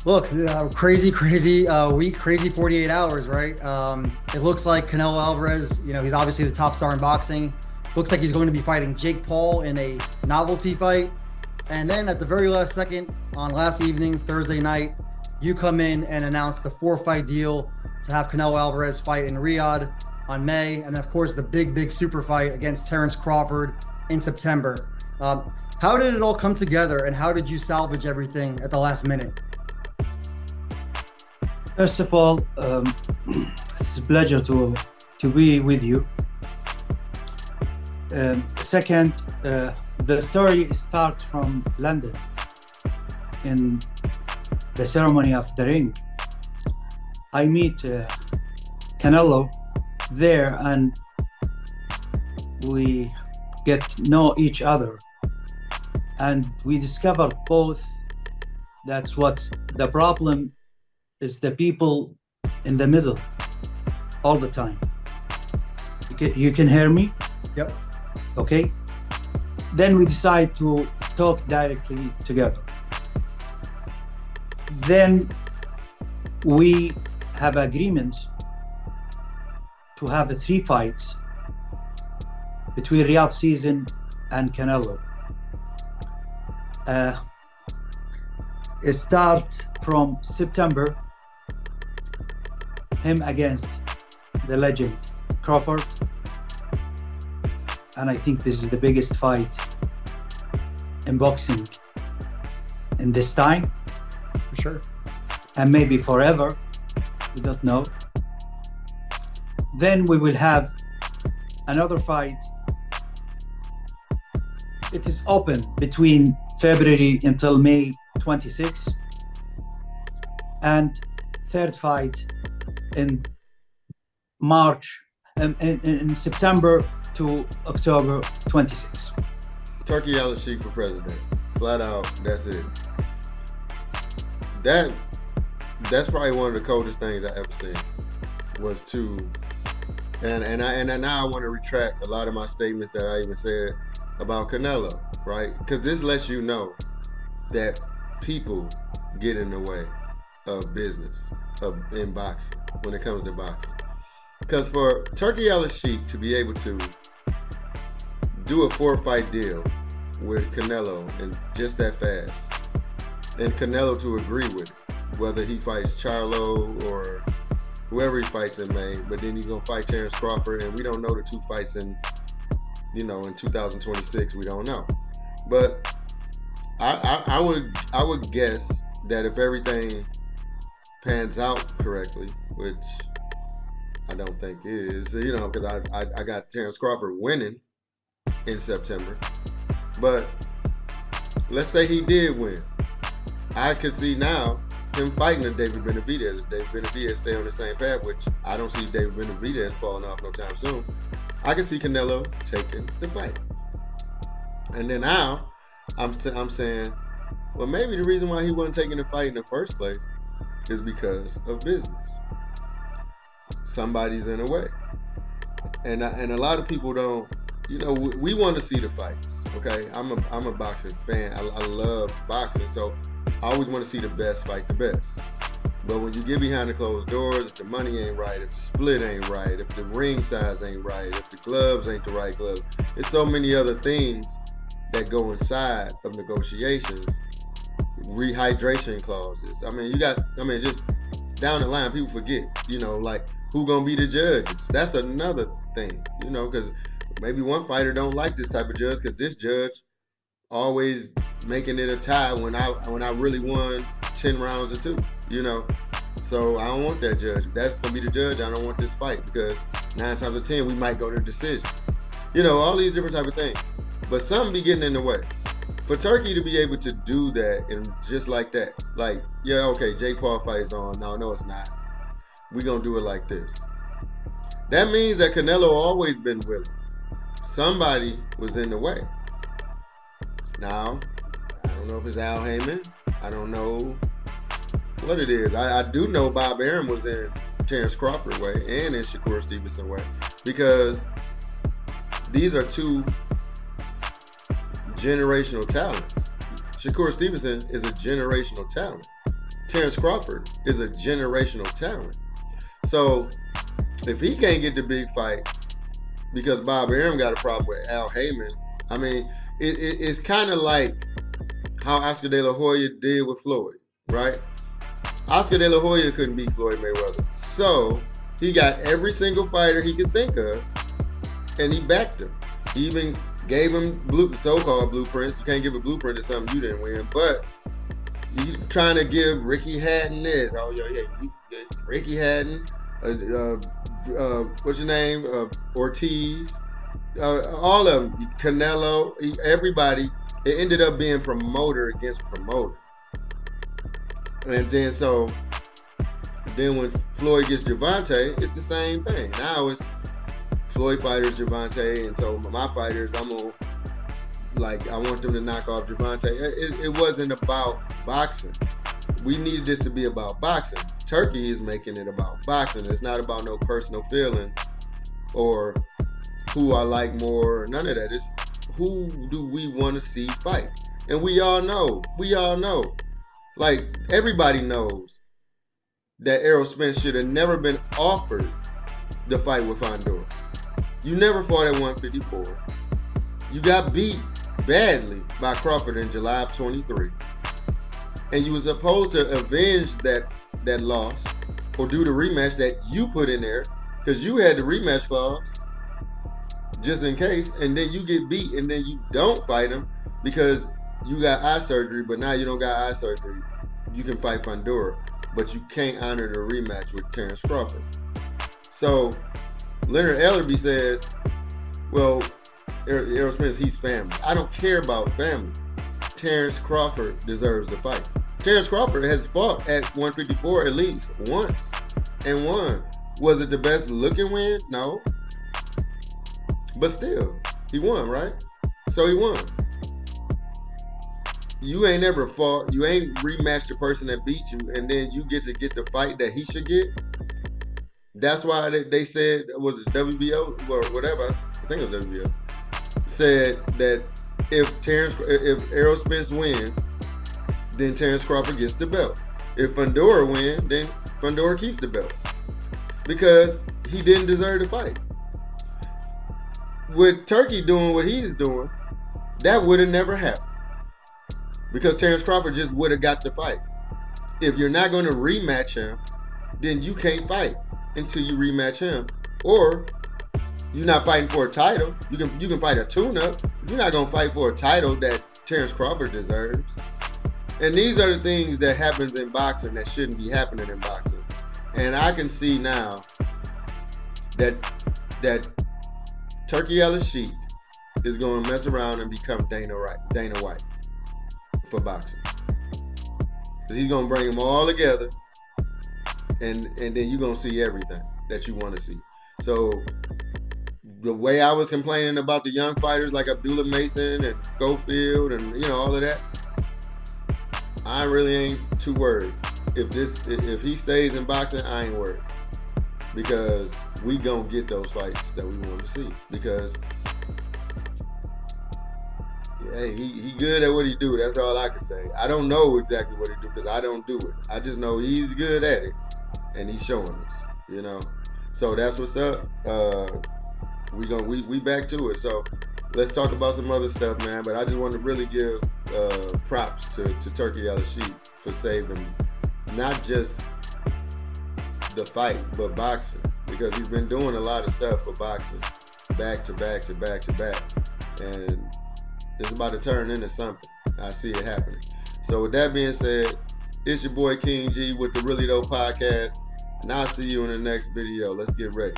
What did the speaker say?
Look, crazy week, crazy 48 hours, right? It looks like Canelo Alvarez, he's obviously the top star in boxing. Looks like he's going to be fighting Jake Paul in a novelty fight. And then at the very last second on last evening, Thursday night, you come in and announce the four-fight deal to have Canelo Alvarez fight in Riyadh on May. And then, of course, the big super fight against Terrence Crawford in September. How did it all come together and how did you salvage everything at the last minute? First of all, it's a pleasure to be with you. Second, the story starts from London in the ceremony of the ring. I meet Canelo there, and we get to know each other, and we discovered both that's what the problem is, the people in the middle all the time. You can hear me? Yep. Okay. Then we decide to talk directly together. Then we have agreement to have three fights between Riyadh season and Canelo. It starts from September, him against the legend Crawford, and I think this is the biggest fight in boxing in this time, For sure. and maybe forever, we don't know. Then we will have another fight. It is open between February until May 26, and third fight in March, in September to October 26. Turki Alalshikh for president. Flat out, that's it. That that's probably one of the coldest things I ever seen. Was to and now I want to retract a lot of my statements that I even said about Canelo, right? Because this lets you know that people get in the way of business in boxing when it comes to boxing. Because for Turki Alalshikh to be able to do a four-fight deal with Canelo and just that fast, and Canelo to agree with it, whether he fights Charlo or whoever he fights in May, but then he's gonna fight Terrence Crawford, and we don't know the two fights in 2026. We don't know, but I would guess that if everything pans out correctly, which I don't think is, because I got Terrence Crawford winning in September, but let's say he did win, I could see now him fighting a David Benavidez. If David Benavidez stay on the same path, which I don't see David Benavidez falling off no time soon, I can see Canelo taking the fight. And then now I'm saying, well, maybe the reason why he wasn't taking the fight in the first place is because of business. Somebody's in the way, and a lot of people don't. We want to see the fights. Okay, I'm a boxing fan. I love boxing, so I always want to see the best fight the best. But when you get behind the closed doors, if the money ain't right, if the split ain't right, if the ring size ain't right, if the gloves ain't the right gloves, there's so many other things that go inside of negotiations. Rehydration clauses. Just down the line, people forget, like who gonna be the judges. That's another thing, because maybe one fighter don't like this type of judge because this judge always making it a tie when I really won 10 rounds or 2, So I don't want that judge. If that's gonna be the judge, I don't want this fight because 9 times out of 10 we might go to decision. All these different type of things. But something be getting in the way. For Turkey to be able to do that and just like that, like, yeah, okay, Jake Paul fight is on. No, it's not. We gonna do it like this. That means that Canelo always been willing. Somebody was in the way. Now, I don't know if it's Al Heyman. I don't know what it is. I do know Bob Arum was in Terrence Crawford way and in Shakur Stevenson way, because these are two generational talents. Shakur Stevenson is a generational talent. Terrence Crawford is a generational talent. So if he can't get the big fights because Bob Arum got a problem with Al Heyman, I mean, it's kind of like how Oscar De La Hoya did with Floyd, right? Oscar De La Hoya couldn't beat Floyd Mayweather. So he got every single fighter he could think of, and he backed him. He even gave him so-called blueprints. You can't give a blueprint to something you didn't win, but he's trying to give Ricky Hatton this. Oh, yeah, Ricky Hatton, what's your name? Ortiz, all of them, Canelo, everybody. It ended up being promoter against promoter. And then when Floyd gets Gervonta, it's the same thing. Now it's Floyd fighters Gervonta, and so my fighters, I want them to knock off Gervonta. It wasn't about boxing. We needed this to be about boxing. Turkey is making it about boxing. It's not about no personal feeling or who I like more, none of that. It's who do we want to see fight? And we all know. Like, everybody knows that Errol Spence should have never been offered the fight with Fondor. You never fought at 154. You got beat badly by Crawford in July of 23. And you were supposed to avenge that loss or do the rematch that you put in there because you had the rematch clause just in case. And then you get beat and then you don't fight him because you got eye surgery, but now you don't got eye surgery. You can fight Fondor, but you can't honor the rematch with Terrence Crawford. So Leonard Ellerby says, well, Errol Spence, he's family. I don't care about family. Terrence Crawford deserves the fight. Terrence Crawford has fought at 154 at least once and won. Was it the best looking win? No. But still, he won, right? So he won. You ain't never fought, you ain't rematched the person that beat you, and then you get the fight that he should get. That's why they said, was it WBO or whatever? I think it was WBO. Said that if Errol Spence wins, then Terrence Crawford gets the belt. If Fondor wins, then Fondor keeps the belt because he didn't deserve the fight. With Turkey doing what he's doing, that would have never happened because Terrence Crawford just would have got the fight. If you're not going to rematch him, then you can't fight until you rematch him, or you're not fighting for a title. You can fight a tune-up. You're not going to fight for a title that Terrence Crawford deserves. And these are the things that happens in boxing that shouldn't be happening in boxing. And I can see now that Turki Alalshikh is going to mess around and become Dana White for boxing. Because he's going to bring them all together, and then you're going to see everything that you want to see. So the way I was complaining about the young fighters like Abdullah Mason and Schofield and all of that, I really ain't too worried. If he stays in boxing, I ain't worried. Because we gonna get those fights that we want to see. Because hey, he good at what he do. That's all I can say. I don't know exactly what he do because I don't do it. I just know he's good at it, and he's showing us. So that's what's up. We back to it. So let's talk about some other stuff, man. But I just want to really give props to Turki Alalshikh for saving not just the fight, but boxing, because he's been doing a lot of stuff for boxing, back to back to back to back, and it's about to turn into something. I see it happening. So with that being said, it's your boy King G with the Really Dope Podcast, and I'll see you in the next video. Let's get ready.